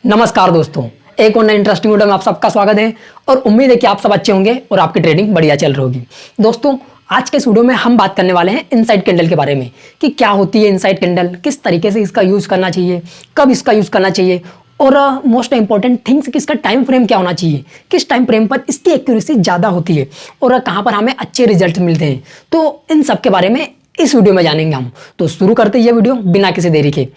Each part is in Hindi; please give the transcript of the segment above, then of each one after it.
नमस्कार दोस्तों, एक और नए इंटरेस्टिंग वीडियो में आप सबका स्वागत है और उम्मीद है कि आप सब अच्छे होंगे और आपकी ट्रेडिंग बढ़िया चल रही होगी। दोस्तों, आज के इस वीडियो में हम बात करने वाले हैं इनसाइड कैंडल के बारे में कि क्या होती है इनसाइड कैंडल, किस तरीके से इसका यूज़ करना चाहिए, कब इसका यूज़ करना चाहिए और मोस्ट इंपॉर्टेंट थिंग्स कि इसका टाइम फ्रेम क्या होना चाहिए, किस टाइम फ्रेम पर इसकी एक्यूरेसी ज़्यादा होती है और कहाँ पर हमें अच्छे रिजल्ट मिलते हैं। तो इन सब के बारे में इस वीडियो में जानेंगे हम। तो शुरू करते हैं ये वीडियो बिना किसी देरी के।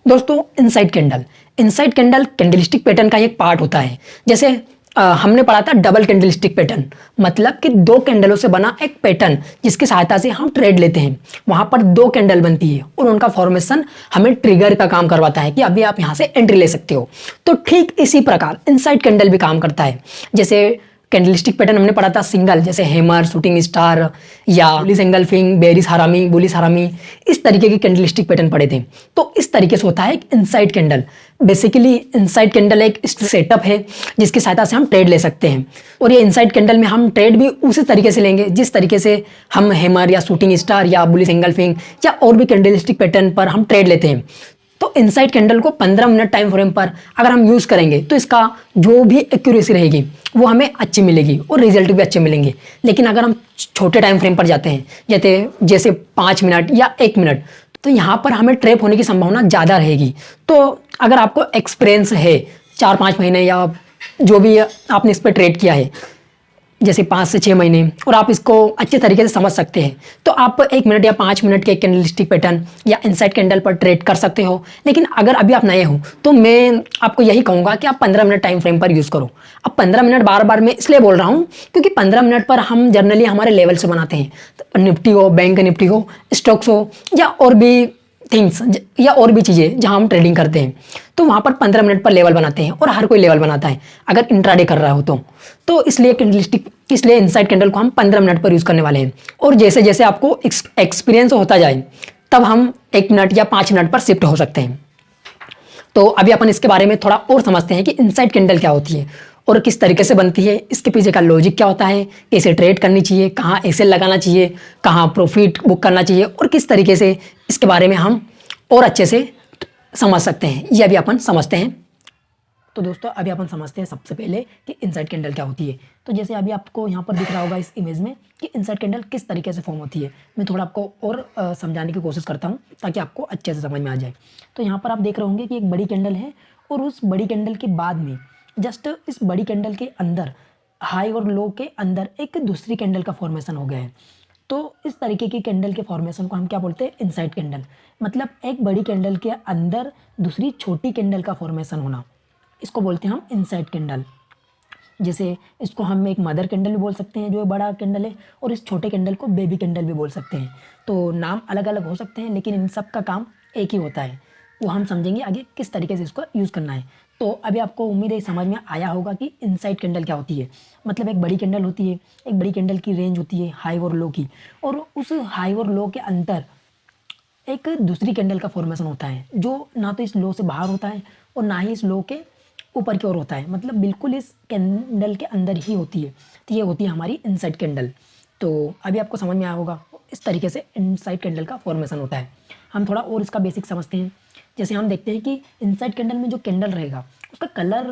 दोस्तों, इनसाइड कैंडल कैंडलस्टिक पैटर्न का एक पार्ट होता है। जैसे हमने पढ़ा था डबल कैंडलस्टिक पैटर्न, मतलब कि दो कैंडलों से बना एक पैटर्न जिसकी सहायता से हम ट्रेड लेते हैं। वहां पर दो कैंडल बनती है और उनका फॉर्मेशन हमें ट्रिगर का काम करवाता है कि अभी आप यहां से एंट्री ले सकते हो। तो ठीक इसी प्रकार इनसाइड कैंडल भी काम करता है। जैसे कैंडलस्टिक पैटर्न हमने पढ़ा था सिंगल, जैसे हैमर, शूटिंग स्टार या बुलिश एंगल्फिंग, बेरिश हरामी, बुलिश हरामी, इस तरीके के कैंडलस्टिक पैटर्न पढ़े थे। तो इस तरीके से होता है inside candle. Basically inside candle एक सेटअप है जिसकी सहायता से हम ट्रेड ले सकते हैं और ये इनसाइड कैंडल में हम ट्रेड भी उसी तरीके से लेंगे जिस तरीके से हम हैमर या शूटिंग स्टार या बुलिश एंगल्फिंग या और भी कैंडलस्टिक पैटर्न पर हम ट्रेड लेते हैं। तो इनसाइड कैंडल को 15 मिनट टाइम फ्रेम पर अगर हम यूज़ करेंगे तो इसका जो भी एक्यूरेसी रहेगी वो हमें अच्छी मिलेगी और रिजल्ट भी अच्छे मिलेंगे। लेकिन अगर हम छोटे टाइम फ्रेम पर जाते हैं जैसे 5 मिनट या 1 मिनट, तो यहाँ पर हमें ट्रैप होने की संभावना ज़्यादा रहेगी। तो अगर आपको एक्सपीरियंस है 4-5 महीने या जो भी आपने इस पर ट्रेड किया है, जैसे 5 से 6 महीने, और आप इसको अच्छे तरीके से समझ सकते हैं, तो आप 1 मिनट या 5 मिनट के कैंडलस्टिक पैटर्न या इनसाइड कैंडल पर ट्रेड कर सकते हो। लेकिन अगर अभी आप नए हो तो मैं आपको यही कहूँगा कि आप 15 मिनट टाइम फ्रेम पर यूज़ करो। अब 15 मिनट बार बार मैं इसलिए बोल रहा हूँ क्योंकि 15 मिनट पर हम जनरली हमारे लेवल से बनाते हैं। निफ्टी हो, बैंक निफ्टी हो, स्टॉक्स हो या और भी थिंग्स या और भी चीज़ें जहां हम ट्रेडिंग करते हैं, तो वहां पर 15 मिनट पर लेवल बनाते हैं और हर कोई लेवल बनाता है अगर इंट्राडे कर रहा हो तो इसलिए इनसाइड कैंडल को हम 15 मिनट पर यूज़ करने वाले हैं। और जैसे जैसे आपको एक्सपीरियंस होता जाए तब हम 1 मिनट या 5 मिनट पर शिफ्ट हो सकते हैं। तो अभी अपन इसके बारे में थोड़ा और समझते हैं कि इनसाइड कैंडल क्या होती है और किस तरीके से बनती है, इसके पीछे का लॉजिक क्या होता है, कैसे ट्रेड करनी चाहिए, कहाँ एक्सेल लगाना चाहिए, कहाँ प्रॉफिट बुक करना चाहिए और किस तरीके से इसके बारे में हम और अच्छे से समझ सकते हैं। ये अभी अपन समझते हैं। तो दोस्तों, अभी अपन समझते हैं सबसे पहले कि इनसाइड कैंडल क्या होती है। तो जैसे अभी आपको यहाँ पर दिख रहा होगा इस इमेज में कि इनसाइड कैंडल किस तरीके से फॉर्म होती है, मैं थोड़ा आपको और समझाने की कोशिश करता हूँ ताकि आपको अच्छे से समझ में आ जाए। तो यहाँ पर आप देख रहे होंगे कि एक बड़ी कैंडल है और उस बड़ी कैंडल के बाद में जस्ट इस बड़ी कैंडल के अंदर हाई और लो के अंदर एक दूसरी कैंडल का फॉर्मेशन हो गया है। तो इस तरीके की कैंडल के फॉर्मेशन को हम क्या बोलते हैं, इनसाइड कैंडल। मतलब एक बड़ी कैंडल के अंदर दूसरी छोटी कैंडल का फॉर्मेशन होना, इसको बोलते हैं हम इनसाइड कैंडल। जैसे इसको हम एक मदर कैंडल भी बोल सकते हैं जो बड़ा कैंडल है, और इस छोटे कैंडल को बेबी कैंडल भी बोल सकते हैं। तो नाम अलग अलग हो सकते हैं लेकिन इन सब का काम एक ही होता है। वो हम समझेंगे आगे किस तरीके से इसको यूज़ करना है। तो अभी आपको उम्मीद है समझ में आया होगा कि इनसाइड कैंडल क्या होती है। मतलब एक बड़ी कैंडल होती है, एक बड़ी कैंडल की रेंज होती है हाई और लो की, और उस हाई और लो के अंदर एक दूसरी कैंडल का फॉर्मेशन होता है जो ना तो इस लो से बाहर होता है और ना ही इस लो के ऊपर की ओर होता है, मतलब बिल्कुल इस कैंडल के अंदर ही होती है। तो ये होती है हमारी इनसाइड कैंडल। तो अभी आपको समझ में आया होगा इस तरीके से इनसाइड कैंडल का फॉर्मेशन होता है। हम थोड़ा और इसका बेसिक समझते हैं। जैसे हम देखते हैं कि इनसाइड कैंडल में जो कैंडल रहेगा उसका कलर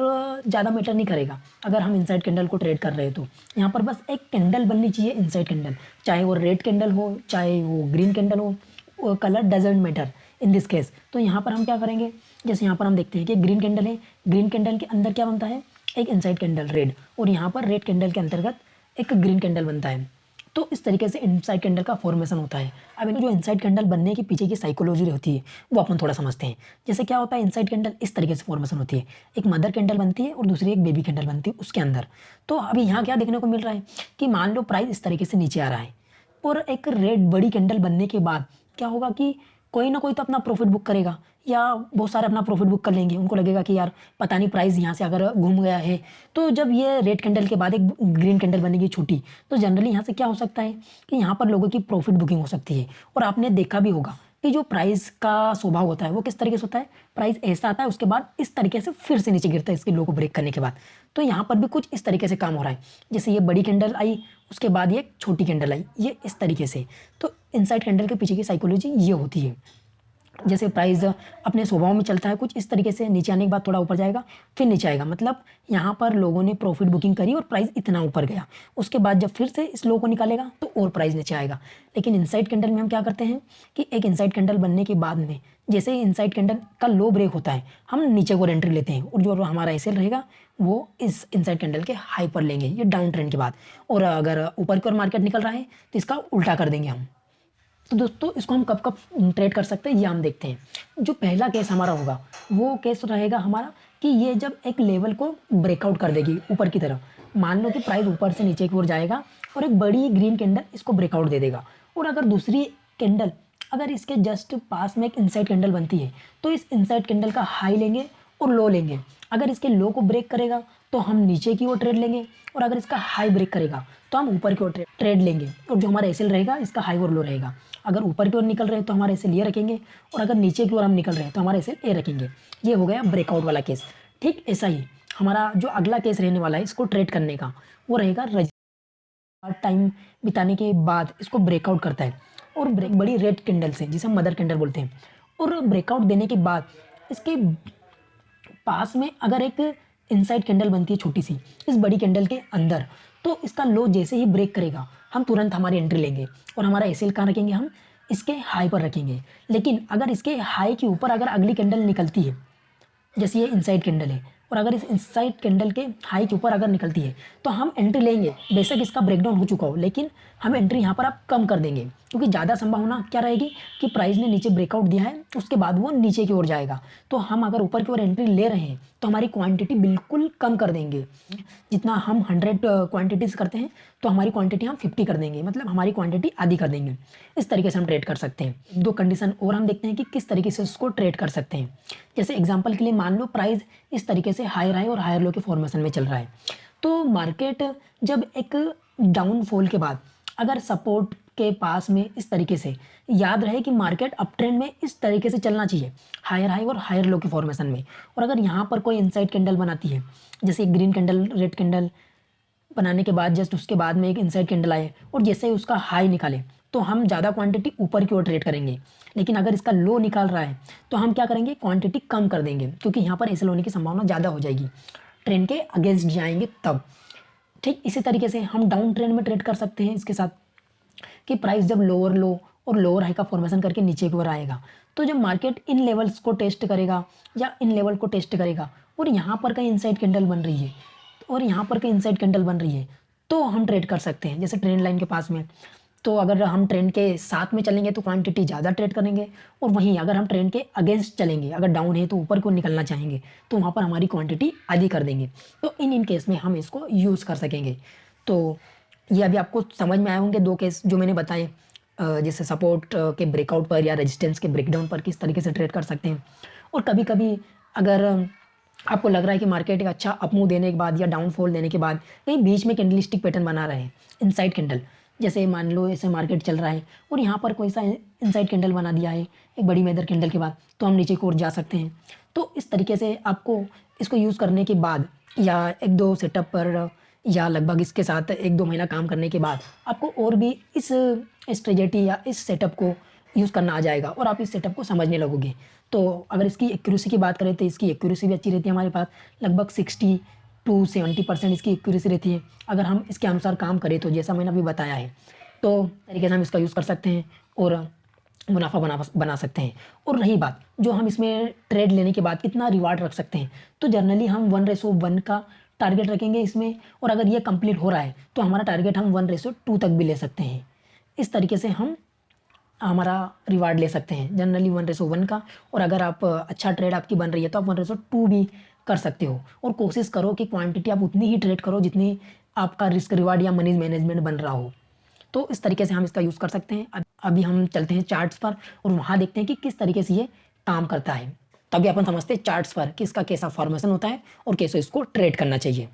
ज़्यादा मैटर नहीं करेगा। अगर हम इनसाइड कैंडल को ट्रेड कर रहे हैं तो यहाँ पर बस एक कैंडल बननी चाहिए इनसाइड कैंडल, चाहे वो रेड कैंडल हो चाहे वो ग्रीन कैंडल हो, colour doesn't matter in this case. तो यहाँ पर हम क्या करेंगे, जैसे यहाँ पर हम देखते हैं कि ग्रीन कैंडल है, ग्रीन कैंडल के अंदर क्या बनता है, एक इनसाइड कैंडल रेड, और यहाँ पर रेड कैंडल के अंतर्गत एक ग्रीन कैंडल बनता है। तो इस तरीके से इनसाइड कैंडल का फॉर्मेशन होता है। अब जो इनसाइड कैंडल बनने के पीछे की साइकोलॉजी होती है वो अपन थोड़ा समझते हैं। जैसे क्या होता है, इनसाइड कैंडल इस तरीके से फॉर्मेशन होती है, एक मदर कैंडल बनती है और दूसरी एक बेबी कैंडल बनती है उसके अंदर। तो अभी यहाँ क्या देखने को मिल रहा है कि मान लो प्राइस इस तरीके से नीचे आ रहा है और एक रेड बड़ी कैंडल बनने के बाद क्या होगा कि कोई ना कोई तो अपना प्रॉफिट बुक करेगा या बहुत सारे अपना प्रॉफिट बुक कर लेंगे। उनको लगेगा कि यार पता नहीं प्राइस यहाँ से अगर घूम गया है। तो जब ये रेड कैंडल के बाद एक ग्रीन कैंडल बनेगी छोटी, तो जनरली यहाँ से क्या हो सकता है कि यहाँ पर लोगों की प्रॉफिट बुकिंग हो सकती है। और आपने देखा भी होगा कि जो प्राइस का स्वभाव होता है वो किस तरीके से होता है, प्राइस ऐसा आता है उसके बाद इस तरीके से फिर से नीचे गिरता है इसके लो को ब्रेक करने के बाद। तो यहाँ पर भी कुछ इस तरीके से काम हो रहा है। जैसे ये बड़ी कैंडल आई उसके बाद ये छोटी कैंडल आई, ये इस तरीके से। तो इनसाइड कैंडल के पीछे की साइकोलॉजी ये होती है। जैसे प्राइस अपने स्वभाव में चलता है कुछ इस तरीके से, नीचे आने के बाद थोड़ा ऊपर जाएगा फिर नीचे आएगा, मतलब यहाँ पर लोगों ने प्रॉफिट बुकिंग करी और प्राइस इतना ऊपर गया, उसके बाद जब फिर से इस लो को निकालेगा तो और प्राइस नीचे आएगा। लेकिन इनसाइड कैंडल में हम क्या करते हैं कि एक इनसाइड कैंडल बनने के बाद में जैसे ही इनसाइड कैंडल का लो ब्रेक होता है हम नीचे को एंट्री लेते हैं और जो हमारा एसएल रहेगा वो इस इनसाइड कैंडल के हाई पर लेंगे, ये डाउन ट्रेंड के बाद। और अगर ऊपर की ओर मार्केट निकल रहा है तो इसका उल्टा कर देंगे हम। तो दोस्तों इसको हम कब कब ट्रेड कर सकते हैं ये हम देखते हैं। जो पहला केस हमारा होगा वो केस रहेगा हमारा कि ये जब एक लेवल को ब्रेकआउट कर देगी ऊपर की तरफ, मान लो कि प्राइस ऊपर से नीचे की ओर जाएगा और एक बड़ी ग्रीन कैंडल इसको ब्रेकआउट दे देगा, और अगर दूसरी कैंडल अगर इसके जस्ट पास में एक इनसाइड कैंडल बनती है तो इस इनसाइड कैंडल का हाई लेंगे और लो लेंगे। अगर इसके लो को ब्रेक करेगा तो हम नीचे की ओर ट्रेड लेंगे, और अगर इसका हाई ब्रेक करेगा तो हम ऊपर की ओर ट्रेड लेंगे, और जो हमारा एसएल रहेगा इसका हाई और लो रहेगा। अगर ऊपर की ओर निकल रहे हैं तो हमारे एसएल ये रखेंगे, और अगर नीचे की ओर हम निकल रहे हैं तो हमारे एसएल ए रखेंगे। ये हो गया ब्रेकआउट वाला केस। ठीक ऐसा ही हमारा जो अगला केस रहने वाला है इसको ट्रेड करने का वो रहेगा टाइम बिताने के बाद इसको ब्रेकआउट करता है और बड़ी रेड कैंडल से जिसे हम मदर कैंडल बोलते हैं, और ब्रेकआउट देने के बाद इसके पास में अगर एक इनसाइड कैंडल बनती है छोटी सी इस बड़ी कैंडल के अंदर, तो इसका लो जैसे ही ब्रेक करेगा हम तुरंत हमारी एंट्री लेंगे और हमारा एसएल कहाँ रखेंगे, हम इसके हाई पर रखेंगे। लेकिन अगर इसके हाई के ऊपर अगर अगली कैंडल निकलती है, जैसे ये इनसाइड कैंडल है, और अगर इस इनसाइड कैंडल के हाई के ऊपर अगर निकलती है तो हम एंट्री लेंगे, बेशक इसका ब्रेकडाउन हो चुका हो, लेकिन हम एंट्री यहाँ पर आप कम कर देंगे, क्योंकि ज़्यादा संभावना क्या रहेगी कि प्राइस ने नीचे ब्रेकआउट दिया है उसके बाद वो नीचे की ओर जाएगा। तो हम अगर ऊपर की ओर एंट्री ले रहे हैं तो हमारी क्वांटिटी बिल्कुल कम कर देंगे। जितना हम 100 क्वांटिटीज़ करते हैं तो हमारी क्वांटिटी हम 50 कर देंगे, मतलब हमारी क्वांटिटी आधी कर देंगे। इस तरीके से हम ट्रेड कर सकते हैं। दो कंडीशन और हम देखते हैं कि किस तरीके से उसको ट्रेड कर सकते हैं। जैसे एग्जांपल के लिए मान लो प्राइस इस तरीके से हायर हाई और हायर लो के फॉर्मेशन में चल रहा है, तो मार्केट जब एक डाउनफॉल के बाद अगर सपोर्ट के पास में इस तरीके से, याद रहे कि मार्केट अप ट्रेंड में इस तरीके से चलना चाहिए, हायर हाई और हायर लो के फॉर्मेशन में। और अगर यहाँ पर कोई इनसाइड कैंडल बनाती है, जैसे ग्रीन कैंडल रेड कैंडल बनाने के बाद जस्ट उसके बाद में एक इनसाइड कैंडल आए और जैसे ही उसका हाई निकाले तो हम ज़्यादा क्वांटिटी ऊपर की ओर ट्रेड करेंगे। लेकिन अगर इसका लो निकाल रहा है तो हम क्या करेंगे, क्वांटिटी कम कर देंगे, क्योंकि यहाँ पर एसएल होने की संभावना ज़्यादा हो जाएगी, ट्रेंड के अगेंस्ट जाएंगे तब। ठीक इसी तरीके से हम डाउन ट्रेंड में ट्रेड कर सकते हैं इसके साथ, कि प्राइस जब लोअर लो और लोअर हाई का फॉर्मेशन करके नीचे की ओर आएगा, तो जब मार्केट इन लेवल्स को टेस्ट करेगा या इन लेवल को टेस्ट करेगा और यहाँ पर कहीं इनसाइड कैंडल बन रही है और यहाँ पर कहीं इनसाइड कैंडल बन रही है, तो हम ट्रेड कर सकते हैं। जैसे ट्रेंड लाइन के पास में, तो अगर हम ट्रेंड के साथ में चलेंगे तो क्वांटिटी ज़्यादा ट्रेड करेंगे, और वहीं अगर हम ट्रेंड के अगेंस्ट चलेंगे, अगर डाउन है तो ऊपर को निकलना चाहेंगे, तो वहाँ पर हमारी क्वांटिटी आधी कर देंगे। तो इन केस में हम इसको यूज़ कर सकेंगे। तो ये अभी आपको समझ में आए होंगे दो केस जो मैंने बताए, जैसे सपोर्ट के ब्रेकआउट पर या रेजिस्टेंस के ब्रेकडाउन पर किस तरीके से ट्रेड कर सकते हैं। और कभी कभी अगर आपको लग रहा है कि मार्केट एक अच्छा अपमूव देने के बाद या डाउनफॉल देने के बाद कहीं बीच में कैंडलस्टिक पैटर्न बना रहे हैं, इनसाइड कैंडल, जैसे मान लो ऐसे मार्केट चल रहा है और यहाँ पर कोई सा इनसाइड कैंडल बना दिया है एक बड़ी मेजर कैंडल के बाद, तो हम नीचे की ओर जा सकते हैं। तो इस तरीके से आपको इसको यूज़ करने के बाद या एक दो सेटअप पर या लगभग इसके साथ एक दो महीना काम करने के बाद आपको और भी इस स्ट्रेटेजी या इस सेटअप को यूज़ करना आ जाएगा और आप इस सेटअप को समझने लगोगे। तो अगर इसकी एक्यूरेसी की बात करें तो इसकी एक्यूरेसी भी अच्छी रहती है, हमारे पास लगभग 60 to 70% इसकी एक्यूरेसी रहती है। अगर हम इसके अनुसार काम करें तो जैसा मैंने अभी बताया है, तो तरीके से हम इसका यूज़ कर सकते हैं और मुनाफा बना सकते हैं। और रही बात जो हम इसमें ट्रेड लेने के बाद कितना रिवार्ड रख सकते हैं, तो जनरली हम 1:1 का टारगेट रखेंगे इसमें, और अगर ये कंप्लीट हो रहा है तो हमारा टारगेट हम 1:2 तक भी ले सकते हैं। इस तरीके से हम हमारा रिवार्ड ले सकते हैं जनरली 1:1 का। और अगर आप अच्छा ट्रेड आपकी बन रही है तो आप 1:2 भी कर सकते हो, और कोशिश करो कि क्वांटिटी आप उतनी ही ट्रेड करो जितनी आपका रिस्क रिवार्ड या मनी मैनेजमेंट बन रहा हो। तो इस तरीके से हम इसका यूज़ कर सकते हैं। अभी हम चलते हैं चार्ट्स पर और वहाँ देखते हैं कि किस तरीके से ये काम करता है। तभी अपन समझते हैं चार्ट्स पर कि इसका कैसा फॉर्मेशन होता है और कैसे इसको ट्रेड करना चाहिए।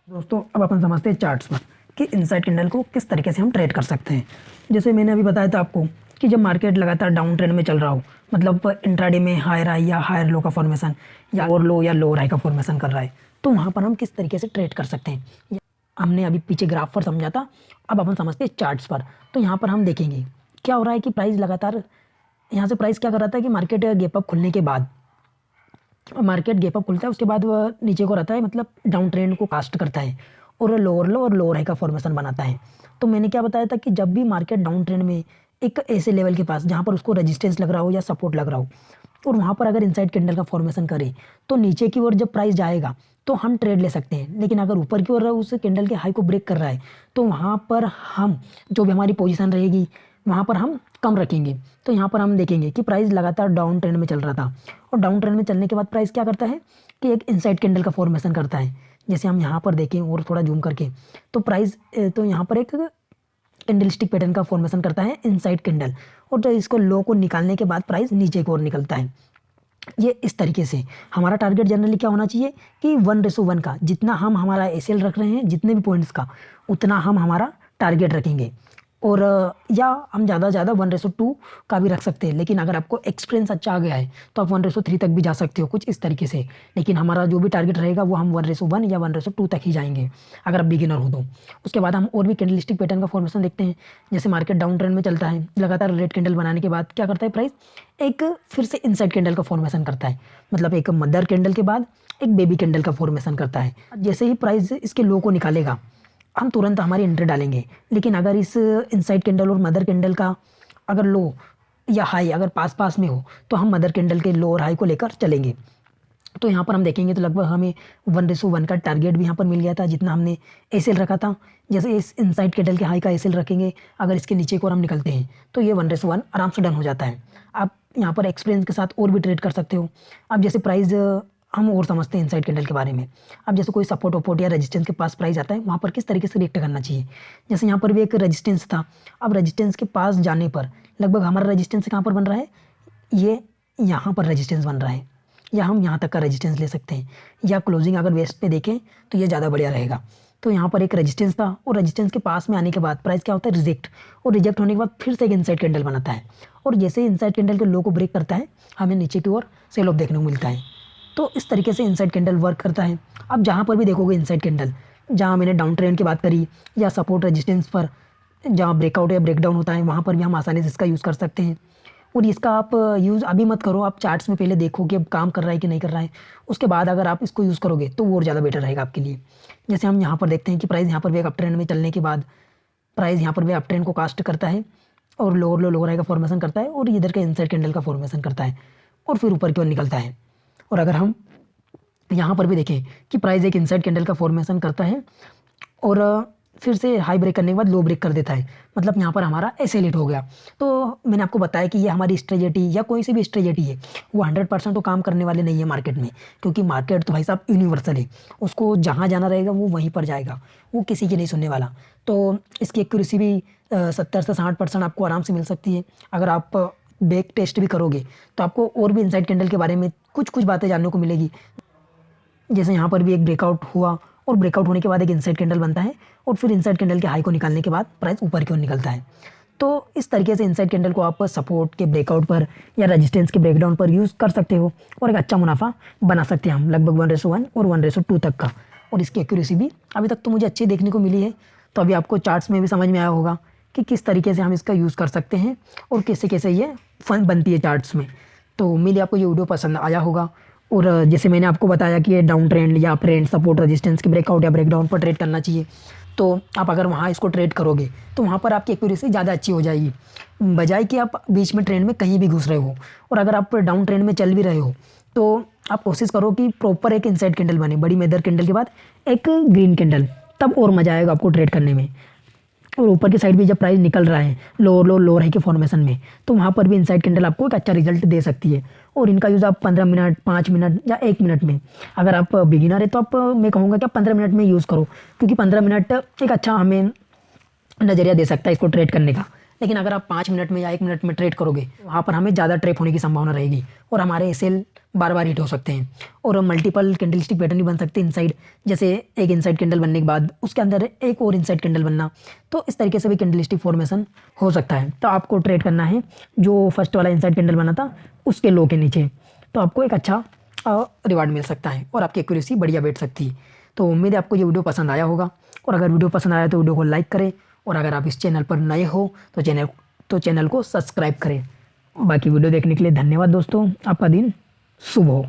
दोस्तों अब अपन समझते हैं चार्ट्स पर कि इनसाइड कैंडल को किस तरीके से हम ट्रेड कर सकते हैं। जैसे मैंने अभी बताया था आपको कि जब मार्केट लगातार डाउन ट्रेंड में चल रहा हो, मतलब इंट्राडे में हायर हाई या हायर लो का फॉर्मेशन या और लो या लोअर हाई का फॉर्मेशन कर रहा है, तो वहाँ पर हम किस तरीके से ट्रेड कर सकते हैं। हमने अभी पीछे ग्राफ पर समझा था, अब अपन समझते हैं चार्ट्स पर। तो यहाँ पर हम देखेंगे क्या हो रहा है कि प्राइस लगातार यहाँ से प्राइस क्या कर रहा था कि मार्केट गैप अप खुलने के बाद, मार्केट गैप अप खुलता है उसके बाद वह नीचे को रहता है, मतलब डाउन ट्रेंड को कास्ट करता है और लोअर लो और लोअर हाई का फॉर्मेशन बनाता है। तो मैंने क्या बताया था कि जब भी मार्केट डाउन ट्रेंड में एक ऐसे लेवल के पास जहाँ पर उसको रेजिस्टेंस लग रहा हो या सपोर्ट लग रहा हो और वहाँ पर अगर इनसाइड कैंडल का फॉर्मेशन करे तो नीचे की ओर जब प्राइस जाएगा तो हम ट्रेड ले सकते हैं। लेकिन अगर ऊपर की ओर उस कैंडल के हाई को ब्रेक कर रहा है तो वहाँ पर हम जो भी हमारी पोजीशन रहेगी वहाँ पर हम कम रखेंगे। तो यहाँ पर हम देखेंगे कि प्राइस लगातार डाउन ट्रेंड में चल रहा था और डाउन ट्रेंड में चलने के बाद प्राइस क्या करता है कि एक इनसाइड कैंडल का फॉर्मेशन करता है। जैसे हम यहाँ पर देखें और थोड़ा जूम करके तो प्राइस तो यहाँ पर एक कैंडलस्टिक पैटर्न का फॉर्मेशन करता है इनसाइड कैंडल, और तो इसको लो को निकालने के बाद प्राइस नीचे की ओर निकलता है। ये इस तरीके से हमारा टारगेट जनरली क्या होना चाहिए कि 1:1 का, जितना हम हमारा एसएल रख रहे हैं जितने भी पॉइंट्स का उतना हम हमारा टारगेट रखेंगे। और या हम ज़्यादा से ज़्यादा 1:2 का भी रख सकते हैं। लेकिन अगर आपको एक्सपीरियंस अच्छा आ गया है तो आप 1:3 तक भी जा सकते हो, कुछ इस तरीके से। लेकिन हमारा जो भी टारगेट रहेगा वो हम 1:1 या 1:2 तक ही जाएंगे अगर आप बिगिनर हो तो। उसके बाद हम और भी कैंडलस्टिक पैटर्न का फॉर्मेशन देखते हैं। जैसे मार्केट डाउन ट्रेंड में चलता है, लगातार रेड कैंडल बनाने के बाद क्या करता है प्राइस, एक फिर से इनसाइड कैंडल का फॉर्मेशन करता है। मतलब एक मदर कैंडल के बाद एक बेबी कैंडल का फॉर्मेशन करता है। जैसे ही प्राइस इसके लो को निकालेगा हम तुरंत हमारी एंट्री डालेंगे। लेकिन अगर इस इनसाइड कैंडल और मदर कैंडल का अगर लो या हाई अगर पास पास में हो तो हम मदर कैंडल के लो और हाई को लेकर चलेंगे। तो यहाँ पर हम देखेंगे तो लगभग हमें 1:1 का टारगेट भी यहाँ पर मिल गया था जितना हमने एसएल रखा था। जैसे इस इनसाइड कैंडल के हाई का एसएल रखेंगे, अगर इसके नीचे को हम निकलते हैं तो ये 1:1 आराम से डन हो जाता है। आप यहाँ पर एक्सपीरियंस के साथ और भी ट्रेड कर सकते हो। अब जैसे प्राइस हम और समझते हैं इनसाइड कैंडल के बारे में। अब जैसे कोई सपोर्ट वपोर्ट या रेजिस्टेंस के पास प्राइस आता है वहाँ पर किस तरीके से रिएक्ट करना चाहिए। जैसे यहाँ पर भी एक रेजिस्टेंस था, अब रेजिस्टेंस के पास जाने पर लगभग हमारा रेजिस्टेंस कहाँ पर बन रहा है, ये यहाँ पर रेजिस्टेंस बन रहा है, या हम यहाँ तक का रेजिस्टेंस ले सकते हैं। या क्लोजिंग अगर वेस्ट पे देखें तो ये ज़्यादा बढ़िया रहेगा। तो यहाँ पर एक रेजिस्टेंस था और रेजिस्टेंस के पास में आने के बाद प्राइस क्या होता है, रिजेक्ट, और रिजेक्ट होने के बाद फिर से एक इनसाइड कैंडल बनाता है और जैसे ही इनसाइड कैंडल के लो को ब्रेक करता है हमें नीचे की ओर सेल ऑफ देखने को मिलता है। तो इस तरीके से इनसाइड कैंडल वर्क करता है। अब जहाँ पर भी देखोगे इनसाइड कैंडल, जहाँ मैंने डाउन ट्रेंड की बात करी या सपोर्ट रेजिस्टेंस पर जहाँ ब्रेकआउट या ब्रेकडाउन होता है वहाँ पर भी हम आसानी से इसका यूज़ कर सकते हैं। और इसका आप यूज़ अभी मत करो, आप चार्ट्स में पहले देखो कि अब काम कर रहा है कि नहीं कर रहा है, उसके बाद अगर आप इसको यूज़ करोगे तो वो और ज़्यादा बेटर रहेगा आपके लिए। जैसे हम यहाँ पर देखते हैं कि प्राइस यहाँ पर भी एक अप ट्रेंड में चलने के बाद प्राइस यहाँ पर भी अप ट्रेंड को कास्ट करता है और लोअर लो लोअर हाई का फॉर्मेशन करता है और इधर का इनसाइड कैंडल का फॉर्मेशन करता है और फिर ऊपर की ओर निकलता है। और अगर हम यहाँ पर भी देखें कि प्राइस एक इनसाइड कैंडल का फॉर्मेशन करता है और फिर से हाई ब्रेक करने के बाद लो ब्रेक कर देता है, मतलब यहाँ पर हमारा एसएल हिट हो गया। तो मैंने आपको बताया कि ये हमारी स्ट्रेटेजी या कोई सी भी स्ट्रेटेजी है वो 100% तो काम करने वाले नहीं है मार्केट में, क्योंकि मार्केट तो भाई साहब यूनिवर्सल है, उसको जहाँ जाना रहेगा वो वहीं पर जाएगा, वो किसी की नहीं सुनने वाला। तो इसकी एक्यूरेसी भी 70 से 60% आपको आराम से मिल सकती है। अगर आप बैक टेस्ट भी करोगे तो आपको और भी इनसाइड कैंडल के बारे में कुछ कुछ बातें जानने को मिलेगी। जैसे यहाँ पर भी एक ब्रेकआउट हुआ और ब्रेकआउट होने के बाद एक इनसाइड कैंडल बनता है और फिर इनसाइड कैंडल के हाई को निकालने के बाद प्राइस ऊपर की ओर निकलता है। तो इस तरीके से इनसाइड कैंडल को आप सपोर्ट के ब्रेकआउट पर या रेजिस्टेंस के ब्रेकडाउन पर यूज़ कर सकते हो और एक अच्छा मुनाफा बना सकते हैं हम, लगभग 1:1 और 1:2 तक का। और इसकी एक्यूरेसी भी अभी तक तो मुझे अच्छी देखने को मिली है। तो अभी आपको चार्ट्स में भी समझ में आया होगा कि किस तरीके से हम इसका यूज़ कर सकते हैं और कैसे कैसे ये फन बनती है चार्ट्स में। तो उम्मीद है आपको ये वीडियो पसंद आया होगा। और जैसे मैंने आपको बताया कि ये डाउन ट्रेंड या अप ट्रेंड सपोर्ट रेजिस्टेंस के ब्रेकआउट या ब्रेकडाउन पर ट्रेड करना चाहिए, तो आप अगर वहाँ इसको ट्रेड करोगे तो वहाँ पर आपकी एक्यूरेसी ज़्यादा अच्छी हो जाएगी, बजाय कि आप बीच में ट्रेंड में कहीं भी घुस रहे हो। और अगर आप डाउन ट्रेंड में चल भी रहे हो तो आप कोशिश करो कि प्रॉपर एक इनसाइड कैंडल बने, बड़ी मेदर कैंडल के बाद एक ग्रीन कैंडल, तब और मज़ा आएगा आपको ट्रेड करने में। और ऊपर की साइड भी जब प्राइस निकल रहा है लोअर हाई के फॉर्मेशन में, तो वहाँ पर भी इनसाइड कैंडल आपको एक अच्छा रिजल्ट दे सकती है। और इनका यूज़ आप 15 मिनट 5 मिनट या 1 मिनट में, अगर आप बिगिनर है तो आप मैं कहूँगा कि आप 15 मिनट में यूज़ करो, क्योंकि 15 मिनट एक अच्छा हमें नज़रिया दे सकता है इसको ट्रेड करने का। लेकिन अगर आप 5 मिनट में या 1 मिनट में ट्रेड करोगे वहाँ पर हमें ज़्यादा ट्रैप होने की संभावना रहेगी और हमारे सेल बार बार हिट हो सकते हैं और मल्टीपल कैंडलस्टिक पैटर्न भी बन सकते हैं इनसाइड। जैसे एक इनसाइड कैंडल बनने के बाद उसके अंदर एक और इनसाइड कैंडल बनना, तो इस तरीके से भी कैंडलस्टिक फॉर्मेशन हो सकता है। तो आपको ट्रेड करना है जो फर्स्ट वाला इनसाइड कैंडल बना था उसके लो के नीचे, तो आपको एक अच्छा रिवार्ड मिल सकता है और आपकी एक्यूरेसी बढ़िया बैठ सकती है। तो उम्मीद है आपको ये वीडियो पसंद आया होगा, और अगर वीडियो पसंद आया तो वीडियो को लाइक करें, और अगर आप इस चैनल पर नए हो तो चैनल को सब्सक्राइब करें। बाकी वीडियो देखने के लिए धन्यवाद दोस्तों। आपका दिन शुभ हो।